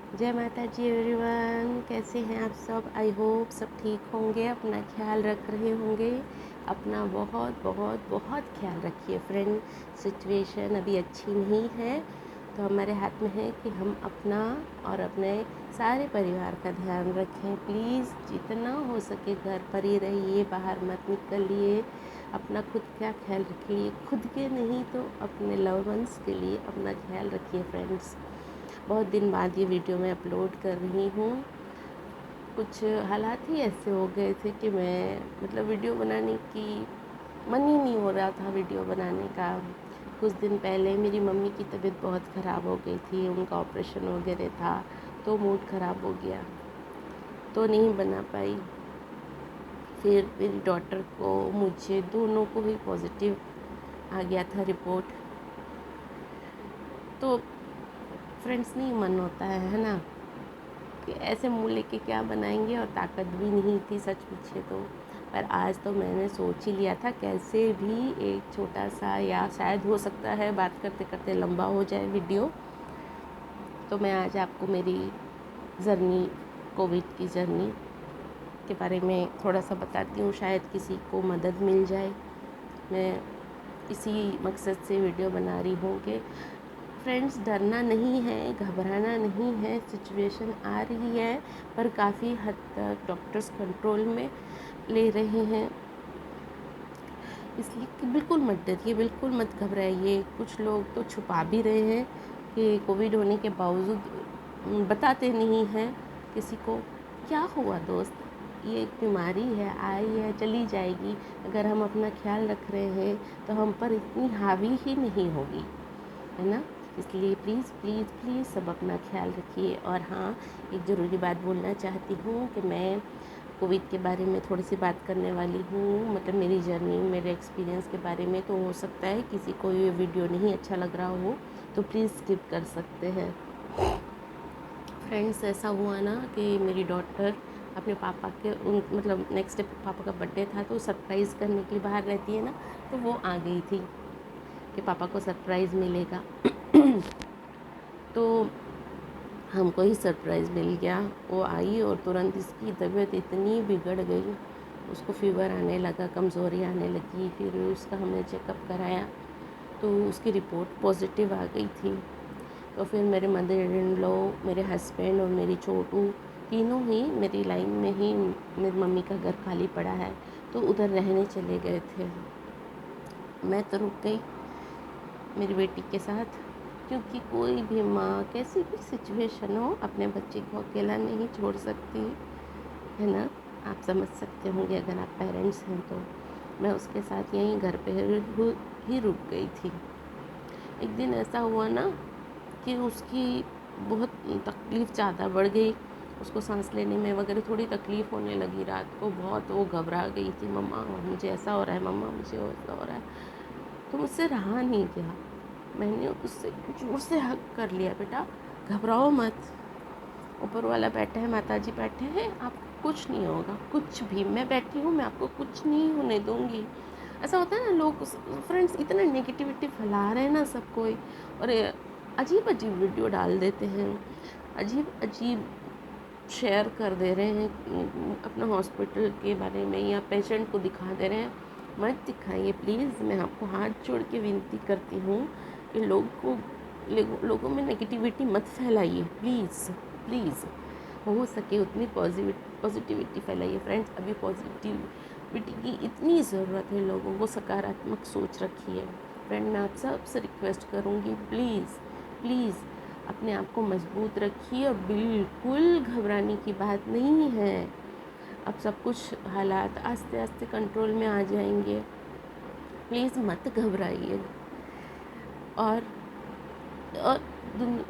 जय माता जी एवरीवन, कैसे हैं आप सब। आई होप सब ठीक होंगे, अपना ख्याल रख रहे होंगे। अपना बहुत बहुत बहुत ख्याल रखिए फ्रेंड। सिचुएशन अभी अच्छी नहीं है, तो हमारे हाथ में है कि हम अपना और अपने सारे परिवार का ध्यान रखें। प्लीज़ जितना हो सके घर पर ही रहिए, बाहर मत निकलिए। अपना खुद का ख्याल रखिए, खुद के नहीं तो अपने लव वंस के लिए अपना ख्याल रखिए फ्रेंड्स। बहुत दिन बाद ये वीडियो मैं अपलोड कर रही हूँ। कुछ हालात ही ऐसे हो गए थे कि मैं वीडियो बनाने की मन ही नहीं हो रहा था वीडियो बनाने का। कुछ दिन पहले मेरी मम्मी की तबीयत बहुत ख़राब हो गई थी, उनका ऑपरेशन वगैरह था, तो मूड ख़राब हो गया, तो नहीं बना पाई। फिर मेरी डॉटर को, मुझे दोनों को ही पॉजिटिव आ गया था रिपोर्ट। तो फ्रेंड्स नहीं मन होता है ना, कि ऐसे मुँह लेके क्या बनाएंगे, और ताकत भी नहीं थी सच पूछे तो। पर आज तो मैंने सोच ही लिया था कैसे भी एक छोटा सा, या शायद हो सकता है बात करते करते लंबा हो जाए वीडियो, तो मैं आज आपको मेरी जर्नी, कोविड की जर्नी के बारे में थोड़ा सा बताती हूँ। शायद किसी को मदद मिल जाए। मैं इसी मकसद से वीडियो बना रही हूँ कि फ्रेंड्स, डरना नहीं है, घबराना नहीं है। सिचुएशन आ रही है, पर काफ़ी हद तक डॉक्टर्स कंट्रोल में ले रहे हैं, इसलिए कि बिल्कुल मत डरिए, बिल्कुल मत घबराइए। कुछ लोग तो छुपा भी रहे हैं कि कोविड होने के बावजूद बताते नहीं हैं किसी को। क्या हुआ दोस्त, ये एक बीमारी है, आई है, चली जाएगी। अगर हम अपना ख्याल रख रहे हैं तो हम पर इतनी हावी ही नहीं होगी, है ना। इसलिए प्लीज़ प्लीज़ प्लीज़ सब अपना ख्याल रखिए। और हाँ, एक ज़रूरी बात बोलना चाहती हूँ कि मैं कोविड के बारे में थोड़ी सी बात करने वाली हूँ, मेरी जर्नी, मेरे एक्सपीरियंस के बारे में। तो हो सकता है किसी को ये वीडियो नहीं अच्छा लग रहा हो, तो प्लीज़ स्किप कर सकते हैं। फ्रेंड्स, ऐसा हुआ ना कि मेरी डॉटर अपने पापा के नेक्स्ट डे पापा का बर्थडे था, तो सरप्राइज़ करने के लिए बाहर रहती है ना, तो वो आ गई थी कि पापा को सरप्राइज़ मिलेगा। तो हमको ही सरप्राइज़ मिल गया। वो आई और तुरंत इसकी तबीयत इतनी बिगड़ गई, उसको फ़ीवर आने लगा, कमज़ोरी आने लगी। फिर उसका हमने चेकअप कराया, तो उसकी रिपोर्ट पॉजिटिव आ गई थी। तो फिर मेरे मदर इन लॉ, मेरे हस्बैंड और मेरी छोटू, तीनों ही मेरी लाइन में ही, मेरी मम्मी का घर खाली पड़ा है, तो उधर रहने चले गए थे। मैं तो रुक गई मेरी बेटी के साथ, क्योंकि कोई भी माँ कैसी भी सिचुएशन हो अपने बच्चे को अकेला नहीं छोड़ सकती, है ना। आप समझ सकते होंगे अगर आप पेरेंट्स हैं तो। मैं उसके साथ यहीं घर पे ही रुक गई थी। एक दिन ऐसा हुआ ना कि उसकी बहुत तकलीफ़ ज़्यादा बढ़ गई, उसको सांस लेने में वगैरह थोड़ी तकलीफ़ होने लगी। रात को बहुत वो घबरा गई थी, मम्मा मुझे ऐसा हो रहा है, मम्मा मुझे ऐसा हो रहा है। तो मुझसे रहा नहीं गया, मैंने उससे जोर से हग कर लिया, बेटा घबराओ मत, ऊपर वाला बैठा है, माता जी बैठे हैं, आपको कुछ नहीं होगा, कुछ भी, मैं बैठी हूँ, मैं आपको कुछ नहीं होने दूँगी। ऐसा होता है ना, लोग फ्रेंड्स इतना नेगेटिविटी फैला रहे हैं ना सब कोई, और अजीब अजीब वीडियो डाल देते हैं, अजीब अजीब शेयर कर दे रहे हैं अपना हॉस्पिटल के बारे में, या पेशेंट को दिखा दे रहे हैं। मत दिखाइए प्लीज़, मैं आपको हाथ जोड़ के विनती करती हूँ कि लोगों में नेगेटिविटी मत फैलाइए प्लीज़ प्लीज़। हो सके उतनी पॉजिटिविटी फैलाइए फ्रेंड्स। अभी पॉजिटिविटी की इतनी ज़रूरत है, लोगों को सकारात्मक सोच रखिए। फ्रेंड, मैं आप सबसे रिक्वेस्ट करूँगी, प्लीज़ प्लीज़ अपने आप को मजबूत रखिए, और बिल्कुल घबराने की बात नहीं है। अब सब कुछ हालात आस्ते आस्ते कंट्रोल में आ जाएंगे, प्लीज़ मत घबराइए। और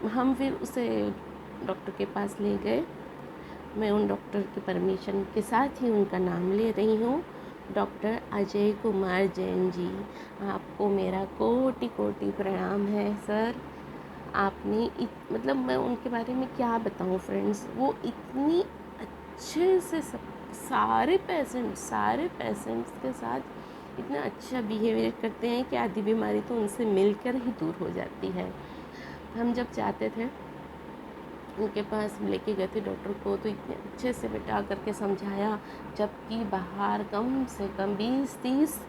हम फिर उसे डॉक्टर के पास ले गए। मैं उन डॉक्टर की परमिशन के साथ ही उनका नाम ले रही हूँ, डॉक्टर अजय कुमार जैन जी। आपको मेरा कोटि कोटि प्रणाम है सर। आपने मैं उनके बारे में क्या बताऊँ फ्रेंड्स, वो इतनी अच्छे से सारे पेशेंट्स के साथ इतना अच्छा बिहेवियर करते हैं कि आधी बीमारी तो उनसे मिलकर ही दूर हो जाती है। हम जब जाते थे उनके पास लेके गए थे डॉक्टर को, तो इतने अच्छे से बैठा करके समझाया, जबकि बाहर कम से कम 20-30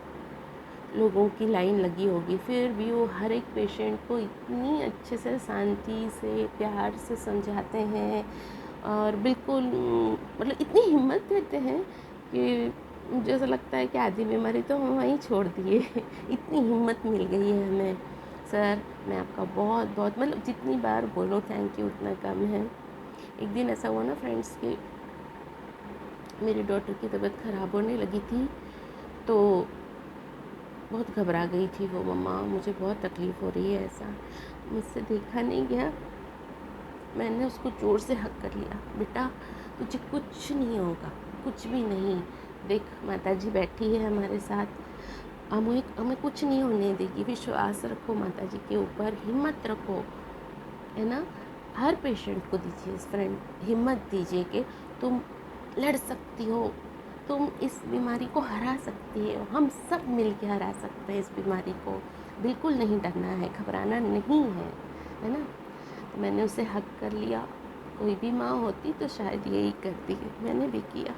लोगों की लाइन लगी होगी, फिर भी वो हर एक पेशेंट को इतनी अच्छे से शांति से प्यार से समझाते हैं और बिल्कुल मतलब इतनी हिम्मत देते हैं कि मुझे ऐसा लगता है कि आधी बीमारी तो हम वहीं छोड़ दिए। इतनी हिम्मत मिल गई है हमें। सर, मैं आपका बहुत बहुत मतलब जितनी बार बोलो थैंक यू उतना कम है। एक दिन ऐसा हुआ ना फ्रेंड्स कि मेरी डॉटर की तबीयत ख़राब होने लगी थी, तो बहुत घबरा गई थी वो, मम्मा मुझे बहुत तकलीफ़ हो रही है, ऐसा मुझसे देखा नहीं गया। मैंने उसको ज़ोर से हक कर लिया, बेटा तुझे कुछ नहीं होगा, कुछ भी नहीं, देख माताजी बैठी है हमारे साथ, हमें कुछ नहीं होने देगी, विश्वास रखो माताजी के ऊपर, हिम्मत रखो, है ना। हर पेशेंट को दीजिए फ्रेंड हिम्मत दीजिए कि तुम लड़ सकती हो, तुम इस बीमारी को हरा सकती हो, हम सब मिल के हरा सकते हैं इस बीमारी को, बिल्कुल नहीं डरना है, घबराना नहीं है ना। तो मैंने उसे हक कर लिया। कोई भी माँ होती तो शायद यही करती, मैंने भी किया।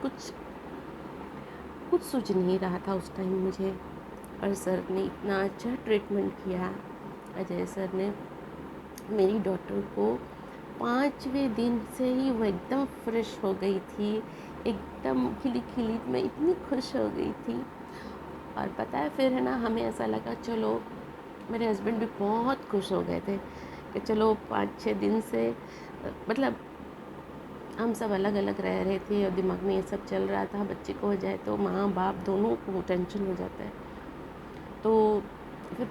कुछ कुछ सूझ नहीं रहा था उस टाइम मुझे, और सर ने इतना अच्छा ट्रीटमेंट किया। अजय सर ने मेरी डॉटर को 5वें दिन से ही वो एकदम फ्रेश हो गई थी, एकदम खिली खिली, मैं इतनी खुश हो गई थी। और पता है फिर है ना, हमें ऐसा लगा चलो, मेरे हस्बैंड भी बहुत खुश हो गए थे कि चलो 5-6 दिन से मतलब हम सब अलग अलग रह रहे थे और दिमाग में ये सब चल रहा था, बच्चे को हो जाए तो माँ बाप दोनों को टेंशन हो जाता है। तो फिर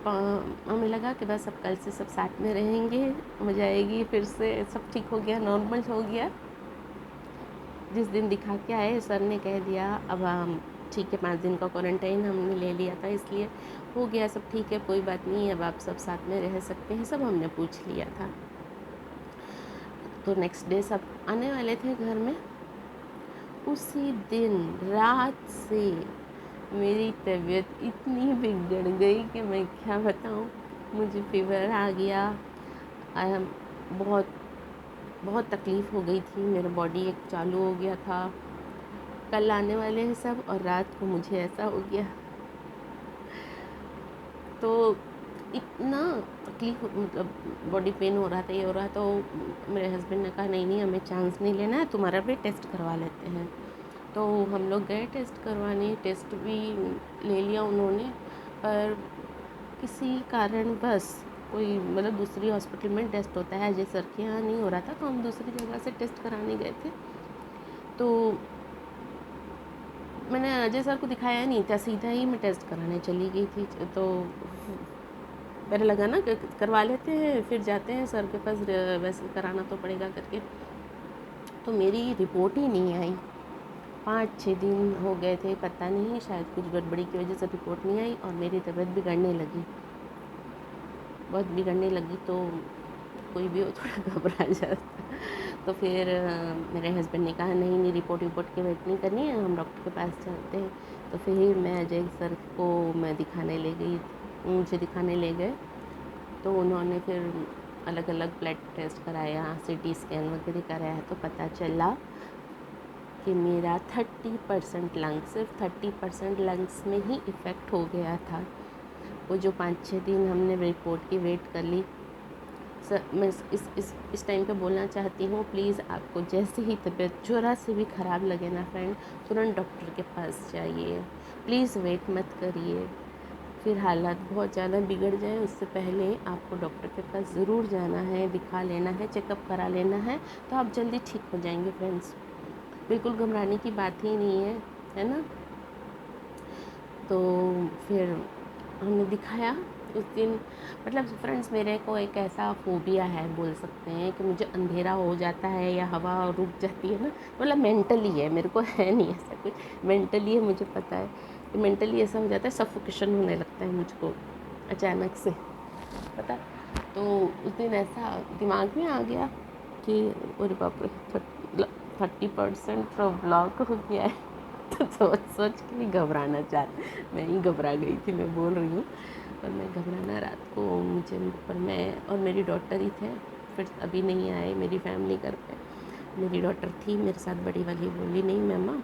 हमें लगा कि बस अब कल से सब साथ में रहेंगे, मजा आएगी, फिर से सब ठीक हो गया, नॉर्मल हो गया। जिस दिन दिखा के आए सर ने कह दिया अब हम ठीक है, 5 दिन का क्वारंटाइन हमने ले लिया था, इसलिए हो गया सब ठीक है, कोई बात नहीं, अब आप सब साथ में रह सकते हैं, सब हमने पूछ लिया था। तो नेक्स्ट डे सब आने वाले थे घर में। उसी दिन रात से मेरी तबीयत इतनी बिगड़ गई कि मैं क्या बताऊँ। मुझे फीवर आ गया, बहुत बहुत तकलीफ़ हो गई थी, मेरा बॉडी एक चालू हो गया था, कल आने वाले हैं सब, और रात को मुझे ऐसा हो गया। तो इतना तकलीफ मतलब बॉडी पेन हो रहा था, ये हो रहा, तो मेरे हस्बैंड ने कहा नहीं नहीं हमें चांस नहीं लेना है, तुम्हारा भी टेस्ट करवा लेते हैं। तो हम लोग गए टेस्ट करवाने, टेस्ट भी ले लिया उन्होंने, पर किसी कारण बस कोई मतलब दूसरी हॉस्पिटल में टेस्ट होता है, अजय सर के यहाँ नहीं हो रहा था, तो हम दूसरी जगह से टेस्ट कराने गए थे। तो मैंने अजय सर को दिखाया नहीं था, सीधा ही मैं टेस्ट कराने चली गई थी। तो मेरे लगा ना कि करवा लेते हैं फिर जाते हैं सर के पास, वैसे कराना तो पड़ेगा करके। तो मेरी रिपोर्ट ही नहीं आई, 5-6 दिन हो गए थे, पता नहीं शायद कुछ गड़बड़ी की वजह से रिपोर्ट नहीं आई, और मेरी तबीयत बिगड़ने लगी, बहुत बिगड़ने लगी। तो कोई भी हो थोड़ा घबरा जाता। तो फिर मेरे हस्बैंड ने कहा नहीं नहीं रिपोर्ट की वेट नहीं करनी है, हम डॉक्टर के पास चलते हैं। तो फिर मैं अजय सर को मैं दिखाने ले गई, मुझे दिखाने ले गए। तो उन्होंने फिर अलग अलग ब्लड टेस्ट कराया, CT स्कैन वगैरह कराया, तो पता चला कि मेरा 30% लंग्स, सिर्फ 30% लंग्स में ही इफ़ेक्ट हो गया था। वो जो 5-6 दिन हमने रिपोर्ट की वेट कर ली। सर मैं इस टाइम पे बोलना चाहती हूँ, प्लीज़ आपको जैसे ही तबीयत ज़रा से भी ख़राब लगे ना फ्रेंड, तुरंत डॉक्टर के पास जाइए, प्लीज़ वेट मत करिए। फिर हालात बहुत ज़्यादा बिगड़ जाए उससे पहले आपको डॉक्टर के पास ज़रूर जाना है, दिखा लेना है, चेकअप करा लेना है, तो आप जल्दी ठीक हो जाएंगे फ्रेंड्स। बिल्कुल घबराने की बात ही नहीं है ना। तो फिर हमने दिखाया उस दिन। मतलब फ्रेंड्स मेरे को एक ऐसा फोबिया है बोल सकते हैं कि मुझे अंधेरा हो जाता है या हवा रुक जाती है ना, मतलब मेंटली है, मेरे को है नहीं ऐसा कुछ, मेंटली है, मुझे पता है कि मेंटली ऐसा हो जाता है, सफोकेशन होने लगता है मुझको अचानक से, पता। तो उस दिन ऐसा दिमाग में आ गया कि अरे बाप रे 30% तो ब्लॉक हो गया है। तो सोच के भी घबराना मैं ही घबरा गई थी, मैं बोल रही हूँ। और मैं घबराना रात को मुझे, पर मैं और मेरी डॉटर ही थे, फिर अभी नहीं आए मेरी फैमिली घर पे। मेरी डॉटर थी मेरे साथ, बड़ी वाली, बोली नहीं मम्मा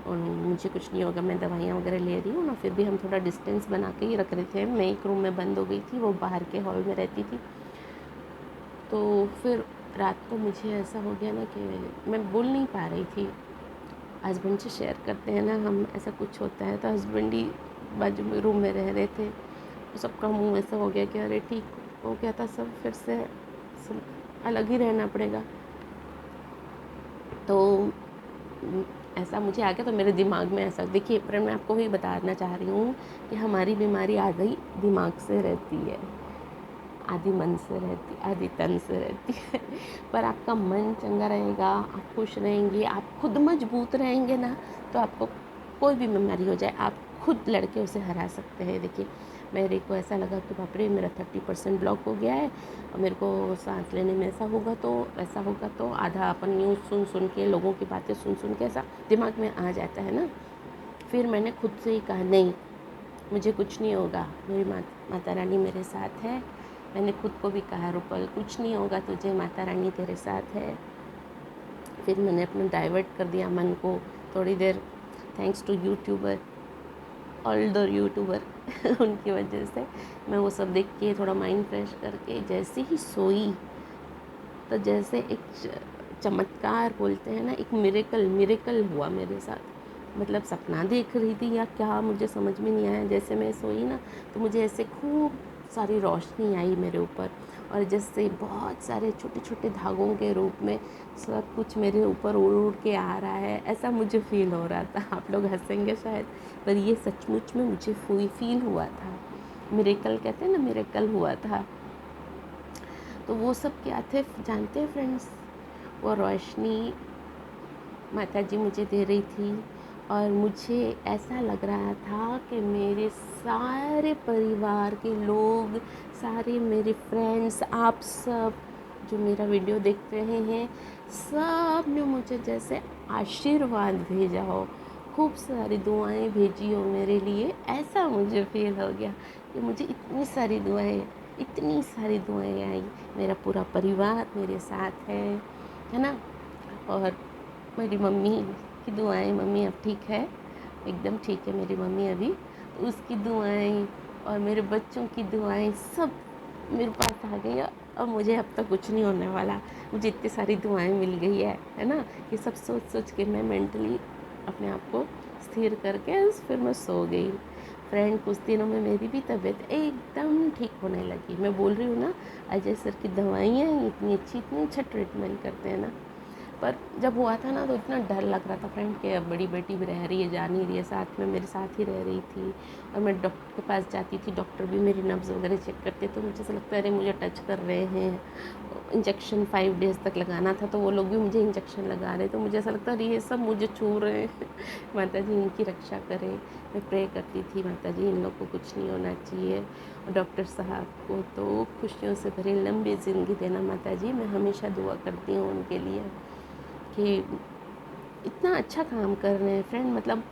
और मुझे कुछ नहीं होगा, मैं दवाइयाँ वगैरह ले रही हूँ ना। फिर भी हम थोड़ा डिस्टेंस बना के ही रख रहे थे। मैं एक रूम में बंद हो गई थी, वो बाहर के हॉल में रहती थी। तो फिर रात को मुझे ऐसा हो गया ना कि मैं बोल नहीं पा रही थी। हस्बैंड से शेयर करते हैं ना हम, ऐसा कुछ होता है तो हस्बैंड ही बाजू में रूम में रह रहे थे। तो सबका मुंह ऐसा हो गया कि अरे ठीक हो गया था सब, फिर से सब अलग ही रहना पड़ेगा। तो ऐसा मुझे आ गया। तो मेरे दिमाग में ऐसा, देखिए फ्रेंड, मैं आपको ही बताना चाह रही हूँ कि हमारी बीमारी आधी दिमाग से रहती है, आधी मन से रहती है, आधी तन से रहती है। पर आपका मन चंगा रहेगा, आप खुश रहेंगे, आप खुद मजबूत रहेंगे ना, तो आपको कोई भी बीमारी हो जाए आप खुद लड़के उसे हरा सकते हैं। देखिए मेरे को ऐसा लगा कि बाप रे मेरा 30% ब्लॉक हो गया है और मेरे को सांस लेने में ऐसा होगा तो ऐसा होगा, तो आधा अपन न्यूज़ सुन सुन के, लोगों की बातें सुन सुन के ऐसा दिमाग में आ जाता है ना। फिर मैंने खुद से ही कहा नहीं, मुझे कुछ नहीं होगा, मेरी माता रानी मेरे साथ है। मैंने खुद को भी कहा रूपल कुछ नहीं होगा तुझे, माता रानी तेरे साथ है। फिर मैंने अपना डाइवर्ट कर दिया मन को थोड़ी देर, thanks to YouTuber, all the YouTuber उनकी वजह से मैं वो सब देख के थोड़ा माइंड फ्रेश करके जैसे ही सोई, तो जैसे एक चमत्कार बोलते हैं ना, एक मिरेकल हुआ मेरे साथ। मतलब सपना देख रही थी या क्या मुझे समझ में नहीं आया। जैसे मैं सोई ना तो मुझे ऐसे खूब सारी रोशनी आई मेरे ऊपर, और जैसे बहुत सारे छोटे छोटे धागों के रूप में सब कुछ मेरे ऊपर उड़ उड़ के आ रहा है, ऐसा मुझे फील हो रहा था। आप लोग हंसेंगे शायद, पर ये सचमुच में मुझे फील हुआ था। मिरेकल कहते हैं ना, मिरेकल हुआ था। तो वो सब क्या थे जानते हैं फ्रेंड्स? वो रोशनी माता जी मुझे दे रही थी, और मुझे ऐसा लग रहा था कि मेरे सारे परिवार के लोग, सारे मेरे फ्रेंड्स, आप सब जो मेरा वीडियो देख रहे हैं, सब ने मुझे जैसे आशीर्वाद भेजा हो, खूब सारी दुआएं भेजी हो मेरे लिए। ऐसा मुझे फील हो गया कि मुझे इतनी सारी दुआएं आई। मेरा पूरा परिवार मेरे साथ है ना। और मेरी मम्मी की दुआएं, मम्मी अब ठीक है, एकदम ठीक है मेरी मम्मी अभी, तो उसकी दुआएं और मेरे बच्चों की दुआएं सब मेरे पास आ गई। अब मुझे अब तक कुछ नहीं होने वाला, मुझे इतनी सारी दुआएं मिल गई है ना। ये सब सोच सोच के मैं मेंटली अपने आप को स्थिर करके फिर मैं सो गई। फ्रेंड कुछ दिनों में मेरी भी तबीयत एकदम ठीक होने लगी। मैं बोल रही हूँ ना, अजय सर की दवाइयाँ इतनी अच्छा ट्रीटमेंट करते हैं ना। पर जब हुआ था ना तो इतना डर लग रहा था फ्रेंड कि अब बड़ी बेटी भी रह रही है, जा नहीं रही है साथ में, मेरे साथ ही रह रही थी। और मैं डॉक्टर के पास जाती थी, डॉक्टर भी मेरी नब्ज़ वगैरह चेक करते, तो मुझे ऐसा लगता है अरे मुझे टच कर रहे हैं। इंजेक्शन 5 डेज़ तक लगाना था तो वो लोग भी मुझे इंजेक्शन लगा रहे, तो मुझे ऐसा लगता है अरे ये सब मुझे छू रहे हैं। माता जी इनकी रक्षा करें। मैं प्रे करती थी, माता जी इन लोग को कुछ नहीं होना चाहिए। और डॉक्टर साहब को तो खुशियों से भरी लंबी ज़िंदगी देना माता जी, मैं हमेशा दुआ करती हूँ उनके लिए कि इतना अच्छा काम कर रहे हैं फ्रेंड। मतलब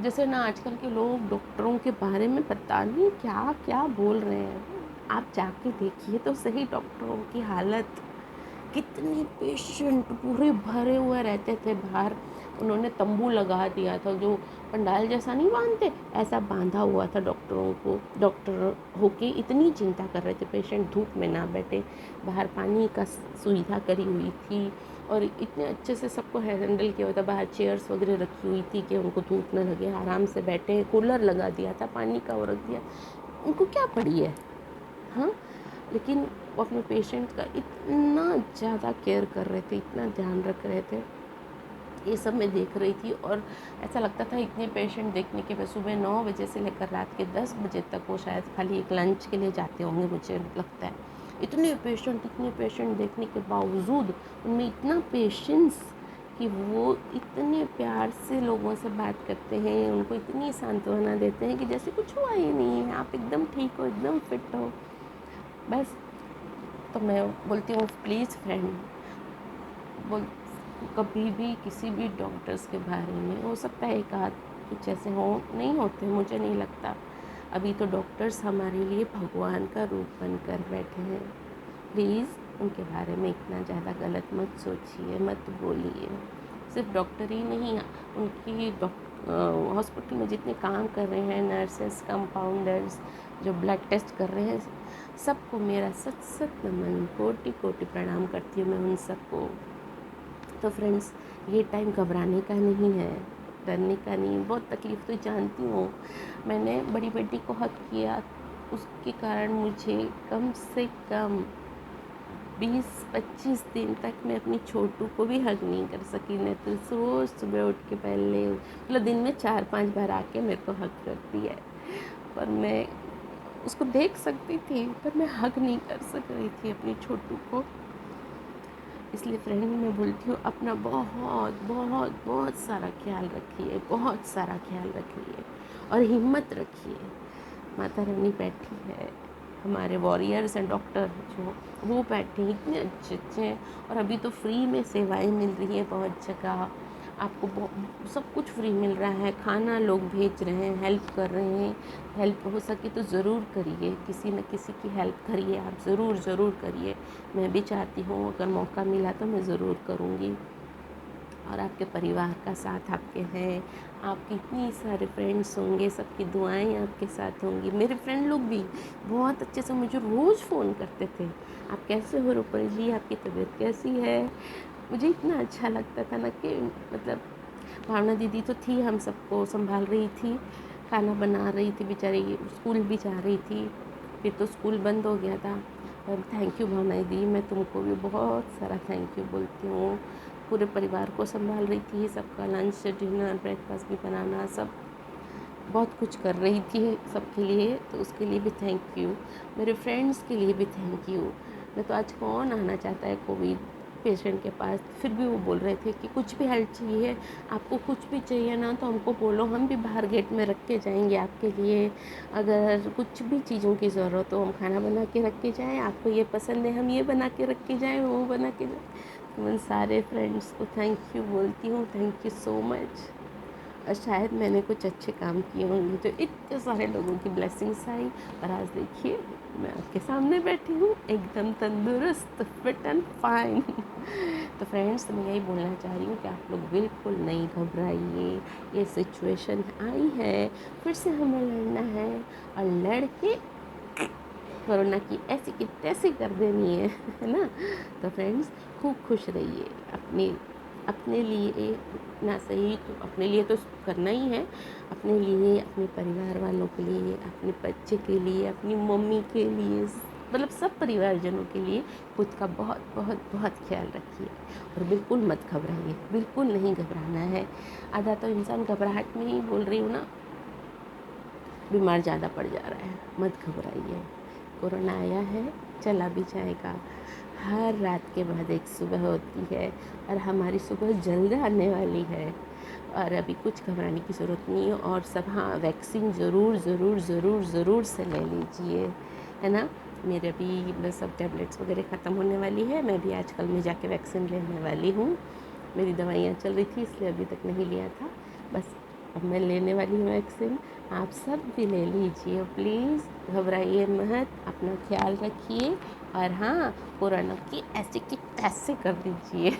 जैसे ना आजकल के लोग डॉक्टरों के बारे में पता नहीं क्या क्या बोल रहे हैं। आप जाके देखिए तो सही डॉक्टरों की हालत, कितने पेशेंट पूरे भरे हुए रहते थे बाहर। उन्होंने तंबू लगा दिया था, जो पंडाल जैसा नहीं बांधते, ऐसा बांधा हुआ था डॉक्टरों को। डॉक्टर होके इतनी चिंता कर रहे थे पेशेंट धूप में ना बैठे, बाहर पानी का सुविधा करी हुई थी, और इतने अच्छे से सबको हैंडल किया हुआ था। बाहर चेयर्स वगैरह रखी हुई थी कि उनको धूप न लगे, आराम से बैठे, कूलर लगा दिया था, पानी का वो रख दिया। उनको क्या पड़ी है, हाँ? लेकिन वो अपने पेशेंट का इतना ज़्यादा केयर कर रहे थे, इतना ध्यान रख रहे थे। ये सब मैं देख रही थी और ऐसा लगता था इतने पेशेंट देखने के बाद सुबह 9 बजे से लेकर रात के 10 बजे तक वो शायद खाली एक लंच के लिए जाते होंगे, मुझे लगता है। इतने पेशेंट देखने के बावजूद उनमें इतना पेशेंस कि वो इतने प्यार से लोगों से बात करते हैं, उनको इतनी सांत्वना देते हैं कि जैसे कुछ हुआ ही नहीं है, आप एकदम ठीक हो, एकदम फिट हो। बस तो मैं बोलती हूँ प्लीज़ फ्रेंड, बोल कभी भी किसी भी डॉक्टर्स के बारे में, हो सकता है एक आध कुछ ऐसे हो, नहीं होते, मुझे नहीं लगता। अभी तो डॉक्टर्स हमारे लिए भगवान का रूप बनकर बैठे हैं। प्लीज़ उनके बारे में इतना ज़्यादा गलत मत सोचिए, मत बोलिए। सिर्फ डॉक्टर ही नहीं, उनकी हॉस्पिटल में जितने काम कर रहे हैं, नर्सेस, कंपाउंडर्स, जो ब्लड टेस्ट कर रहे हैं, सबको मेरा सत सत नमन, कोटि कोटि प्रणाम करती हूँ मैं उन सबको। तो फ्रेंड्स, ये टाइम घबराने का नहीं है, डरने का नहीं। बहुत तकलीफ़ तो जानती हूँ, मैंने बड़ी बेटी को हक किया, उसके कारण मुझे कम से कम 20-25 दिन तक मैं अपनी छोटू को भी हग नहीं कर सकी। नहीं तो रोज़ सुबह उठ के पहले मतलब दिन में 4-5 बार आके मेरे को हग करती है, पर मैं उसको देख सकती थी, पर मैं हग नहीं कर सक रही थी अपनी छोटू को। इसलिए फ्रेंड, मैं बोलती हूँ अपना बहुत बहुत बहुत सारा ख्याल रखिए, बहुत सारा ख्याल रखिए और हिम्मत रखिए। माता रानी बैठी है, हमारे वॉरियर्स एंड डॉक्टर जो वो बैठे हैं, इतने अच्छे अच्छे हैं, और अभी तो फ्री में सेवाएं मिल रही है बहुत जगह, आपको सब कुछ फ्री मिल रहा है, खाना लोग भेज रहे हैं, हेल्प कर रहे हैं। हेल्प हो सके तो ज़रूर करिए, किसी न किसी की हेल्प करिए, आप ज़रूर ज़रूर करिए। मैं भी चाहती हूँ, अगर मौका मिला तो मैं ज़रूर करूँगी। और आपके परिवार का साथ आपके हैं, आपके इतनी सारे फ्रेंड्स होंगे, सबकी दुआएं आपके साथ होंगी। मेरे फ्रेंड लोग भी बहुत अच्छे से मुझे रोज़ फ़ोन करते थे, आप कैसे हो रूपल जी, आपकी तबीयत कैसी है। मुझे इतना अच्छा लगता था ना कि मतलब भावना दीदी तो थी, हम सबको संभाल रही थी, खाना बना रही थी, बेचारी स्कूल भी जा रही थी, फिर तो स्कूल बंद हो गया था। और थैंक यू भावना दीदी, मैं तुमको भी बहुत सारा थैंक यू बोलती हूँ। पूरे परिवार को संभाल रही थी, सबका लंच, डिनर, ब्रेकफास्ट भी बनाना, सब बहुत कुछ कर रही थी सबके लिए, तो उसके लिए भी थैंक यू। मेरे फ्रेंड्स के लिए भी थैंक यू। मैं तो आज कौन आना चाहता है कोविड पेशेंट के पास, फिर भी वो बोल रहे थे कि कुछ भी हेल्प चाहिए, आपको कुछ भी चाहिए ना तो हमको बोलो, हम भी बाहर गेट में रख के जाएंगे आपके लिए। अगर कुछ भी चीज़ों की ज़रूरत हो, हम खाना बना के रख के जाएँ, आपको ये पसंद है हम ये बना के रख के जाएँ, वो बना के जाएँ। तो मैं सारे फ्रेंड्स को थैंक यू बोलती हूँ, थैंक यू सो मच। और शायद मैंने कुछ अच्छे काम किए होंगे तो इतने सारे लोगों की ब्लेसिंग्स आई, और आज देखिए मैं आपके सामने बैठी हूँ एकदम तंदुरुस्त, फिट एंड फाइन। तो फ्रेंड्स, मैं यही बोलना चाह रही हूँ कि आप लोग बिल्कुल नहीं घबराइए, ये सिचुएशन आई है, फिर से हमें लड़ना है, और लड़ के कोरोना की ऐसी की तैसी कर देनी है ना। तो फ्रेंड्स, खूब खुश रहिए, अपने लिए ना सही तो अपने लिए तो करना ही है, अपने लिए, अपने परिवार वालों के लिए, अपने बच्चे के लिए, अपनी मम्मी के लिए, मतलब सब परिवारजनों के लिए खुद का बहुत बहुत बहुत ख्याल रखिए, और बिल्कुल मत घबराइए, बिल्कुल नहीं घबराना है। आधा तो इंसान घबराहट में ही बोल रही हूँ ना, बीमार ज़्यादा पड़ जा रहा है। मत घबराइए, कोरोना आया है, चला भी जाएगा। हर रात के बाद एक सुबह होती है, और हमारी सुबह जल्द आने वाली है, और अभी कुछ घबराने की ज़रूरत नहीं है। और सब, हाँ, वैक्सीन ज़रूर ज़रूर ज़रूर ज़रूर से ले लीजिए, है ना। मेरे अभी बस सब टैबलेट्स वगैरह ख़त्म होने वाली है, मैं भी आजकल में जाके वैक्सीन लेने वाली हूँ। मेरी दवाइयाँ चल रही थी इसलिए अभी तक नहीं लिया था, बस अब मैं लेने वाली हूँ वैक्सीन। आप सब भी ले लीजिए प्लीज़, घबराइए मत, अपना ख्याल रखिए, और हाँ, कोरोना की ऐसे की तैसे कर दीजिए।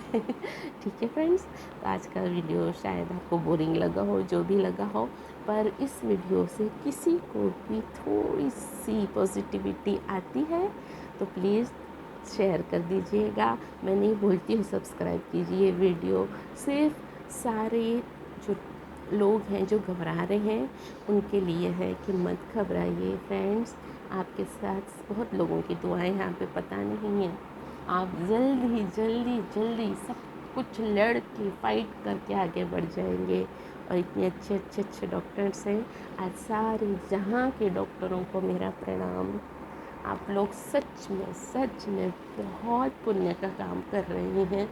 ठीक है फ्रेंड्स, तो आज का वीडियो शायद आपको बोरिंग लगा हो, जो भी लगा हो, पर इस वीडियो से किसी को भी थोड़ी सी पॉजिटिविटी आती है तो प्लीज़ शेयर कर दीजिएगा। मैं नहीं बोलती हूँ सब्सक्राइब कीजिए वीडियो, सिर्फ सारे जो लोग हैं जो घबरा रहे हैं उनके लिए है कि मत घबराइए फ्रेंड्स, आपके साथ बहुत लोगों की दुआएं हैं, आप पे पता नहीं है। आप जल्दी जल्दी जल्दी सब कुछ लड़ के फाइट करके आगे बढ़ जाएंगे, और इतने अच्छे अच्छे अच्छे डॉक्टर्स हैं। आज सारे जहाँ के डॉक्टरों को मेरा प्रणाम। आप लोग सच में बहुत पुण्य का काम कर रहे हैं।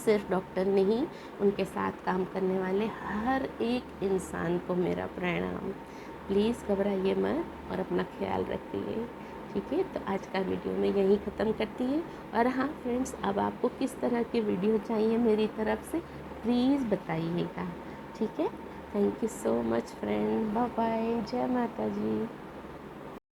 सिर्फ डॉक्टर नहीं, उनके साथ काम करने वाले हर एक इंसान को मेरा प्रणाम। प्लीज़ घबराइए मत और अपना ख्याल रखिए, ठीक है। तो आज का वीडियो मैं यहीं ख़त्म करती है। और हाँ फ्रेंड्स, अब आपको किस तरह के वीडियो चाहिए मेरी तरफ से, प्लीज़ बताइएगा, ठीक है। Thank you so much friend, bye bye, जय माता जी।